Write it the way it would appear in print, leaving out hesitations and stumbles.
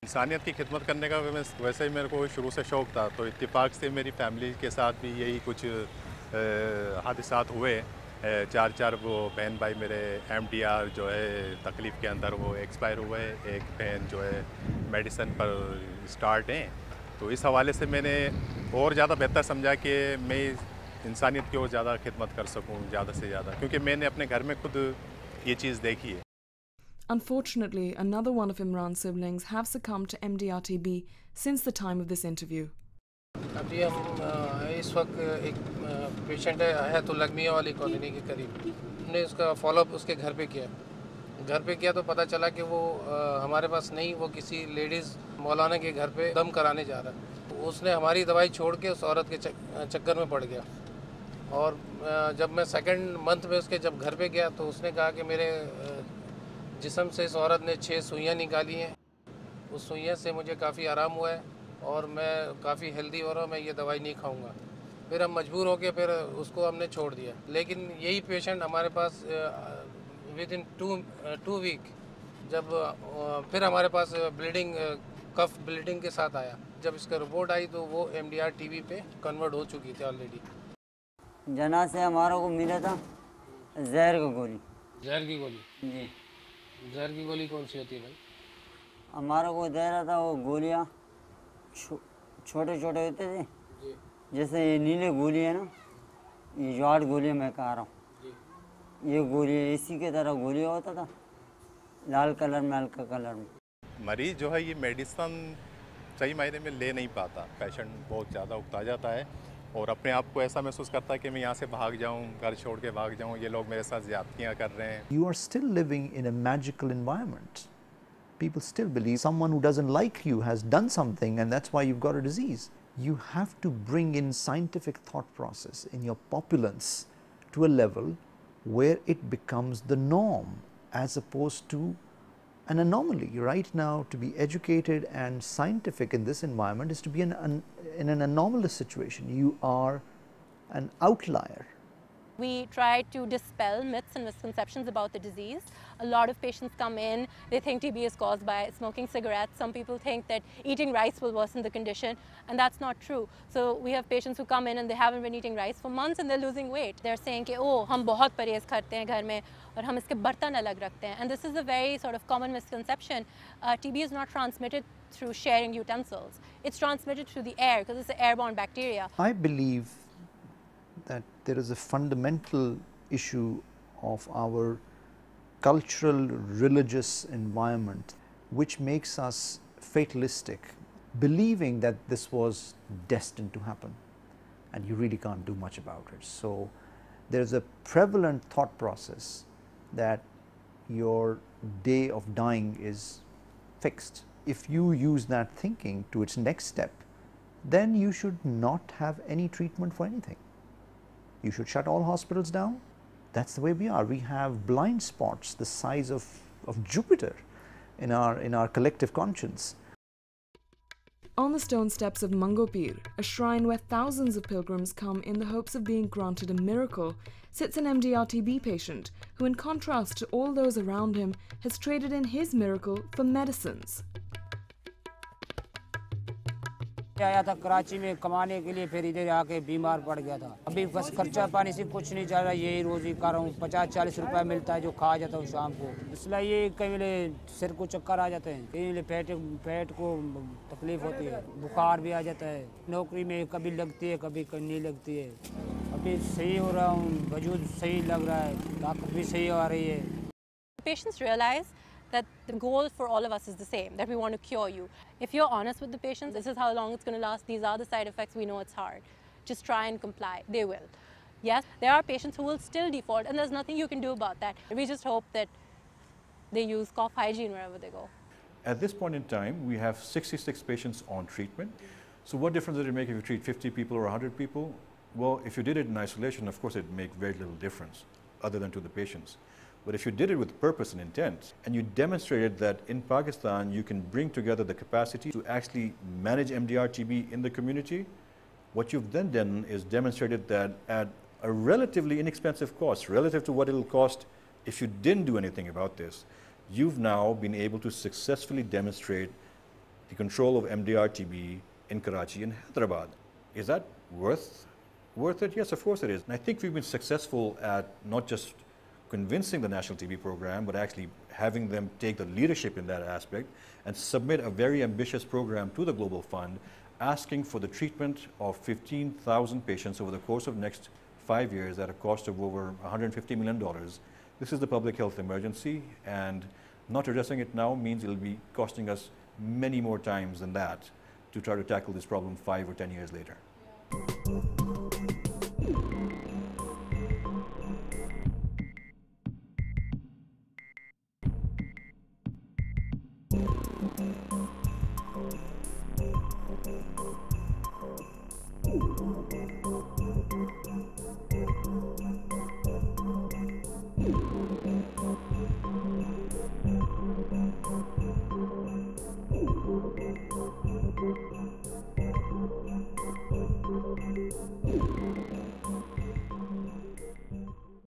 इंसानियत की खिदमत करने का वैसे ही मेरे को शुरू से शौक़ था, तो इत्तेफाक से मेरी फ़ैमिली के साथ भी यही कुछ हादिसात हुए। 4 वो बहन भाई मेरे एमडीआर जो है तकलीफ़ के अंदर वो एक्सपायर हुए, एक बहन जो है मेडिसिन पर स्टार्ट हैं। तो इस हवाले से मैंने और ज़्यादा बेहतर समझा कि मैं इंसानियत की और ज़्यादा खिदमत कर सकूँ ज़्यादा से ज़्यादा, क्योंकि मैंने अपने घर में खुद ये चीज़ देखी है। Unfortunately, another one of Imran's siblings have succumbed to MDR-TB since the time of this interview. अभी हम इस वक्त एक पेशेंट है हयातुल्लाह मियां वाली कॉलोनी के करीब। हमने उसका फॉलोअप उसके घर पे किया तो पता चला कि वो हमारे पास नहीं, वो किसी लेडीज़ मौलाना के घर पे दम कराने जा रहा है। उसने हमारी दवाई छोड़ के उस औरत के चक्कर में पड़ गया। और जब मैं सेकंड मंथ में उसके जब घर पे गया तो उसने कहा कि मेरे जिस्म से इस औरत ने 6 सुइयाँ निकाली हैं। उस सुइयाँ से मुझे काफ़ी आराम हुआ है और मैं काफ़ी हेल्दी हो रहा हूँ, मैं ये दवाई नहीं खाऊंगा। फिर हम मजबूर हो के फिर उसको हमने छोड़ दिया। लेकिन यही पेशेंट हमारे पास विद इन टू वीक जब फिर हमारे पास कफ ब्लीडिंग के साथ आया। जब इसका रिपोर्ट आई तो वो एमडीआर टीबी पे कन्वर्ट हो चुकी थी ऑलरेडी। जना से हमारा को मिला था जहर की गोली। जहर की गोली? जी। जहर की गोली कौन सी होती है भाई? हमारा को दे रहा था वो गोलियाँ छोटे छोटे होते थे जी। जैसे ये नीले गोली है ना, ये जॉट गोली मैं कह रहा हूँ। ये गोली इसी के तरह गोली होता था, लाल कलर में, हल्का कलर में। मरीज़ जो है ये मेडिसिन सही मायने में ले नहीं पाता, पेशेंट बहुत ज़्यादा उकता जाता है और अपने आप को ऐसा महसूस करता है कि मैं यहाँ से भाग जाऊँ, घर छोड़ के भाग जाऊँ, ये लोग मेरे साथ ज़्यादतियाँ कर रहे हैं। You are still living in a magical environment. People still believe someone who doesn't like you has done something and that's why you've got a disease. You have to bring in scientific thought process in your populace to a level where it becomes the norm as opposed to an anomaly. Right now, to be educated and scientific in this environment is to be in an anomalous situation. You are an outlier. We try to dispel myths and misconceptions about the disease. A lot of patients come in, they think TB is caused by smoking cigarettes. Some people think that eating rice will worsen the condition, and that's not true. So we have patients who come in and they haven't been eating rice for months and they're losing weight. They're saying, oh, हम बहुत परहेज करते हैं घर में और हम इसके बर्तन अलग रखते हैं. And this is a very sort of common misconception. TB is not transmitted through sharing utensils. It's transmitted through the air because it's an airborne bacteria. I believe that there is a fundamental issue of our cultural religious environment which makes us fatalistic, believing that this was destined to happen and you really can't do much about it. So there is a prevalent thought process that your day of dying is fixed. If you use that thinking to its next step, then you should not have any treatment for anything. You should shut all hospitals down. That's the way we are. We have blind spots the size of Jupiter in our collective conscience. On the stone steps of Mango Pir, a shrine where thousands of pilgrims come in the hopes of being granted a miracle, sits an MDR-TB patient who, in contrast to all those around him, has traded in his miracle for medicines. आया था कराची में कमाने के लिए, फिर इधर आके बीमार पड़ गया था। अभी बस खर्चा पानी से कुछ नहीं चल रहा, यही रोजी कर रहा हूँ। 50-40 रुपए मिलता है जो खा जाता हूँ शाम को। इसलिए ये कई वेले सिर को चक्कर आ जाते हैं, कई वेले पेट को तकलीफ होती है, बुखार भी आ जाता है। नौकरी में कभी लगती है कभी नहीं लगती है। अभी सही हो रहा हूँ, वजूद सही लग रहा है, ताकत भी सही आ रही है। Patients realize that the goal for all of us is the same, that we want to cure you. If you're honest with the patients, this is how long it's going to last, these are the side effects, we know it's hard. Just try and comply. They will. Yes, there are patients who will still default and there's nothing you can do about that. We just hope that they use cough hygiene wherever they go. At this point in time, we have 66 patients on treatment. So what difference does it make if you treat 50 people or 100 people? Well, if you did it in isolation, of course, it'd make very little difference other than to the patients. But if you did it with purpose and intent, and you demonstrated that in Pakistan you can bring together the capacity to actually manage MDR-TB in the community, what you've then done is demonstrated that at a relatively inexpensive cost, relative to what it'll cost if you didn't do anything about this, you've now been able to successfully demonstrate the control of MDR TB in Karachi and Hyderabad. Is that worth it? Yes, of course it is. And I think we've been successful at not just convincing the National TB program, but actually having them take the leadership in that aspect and submit a very ambitious program to the Global Fund, asking for the treatment of 15,000 patients over the course of the next 5 years at a cost of over $150 million. This is the public health emergency, and not addressing it now means it'll be costing us many more times than that to try to tackle this problem 5 or 10 years later.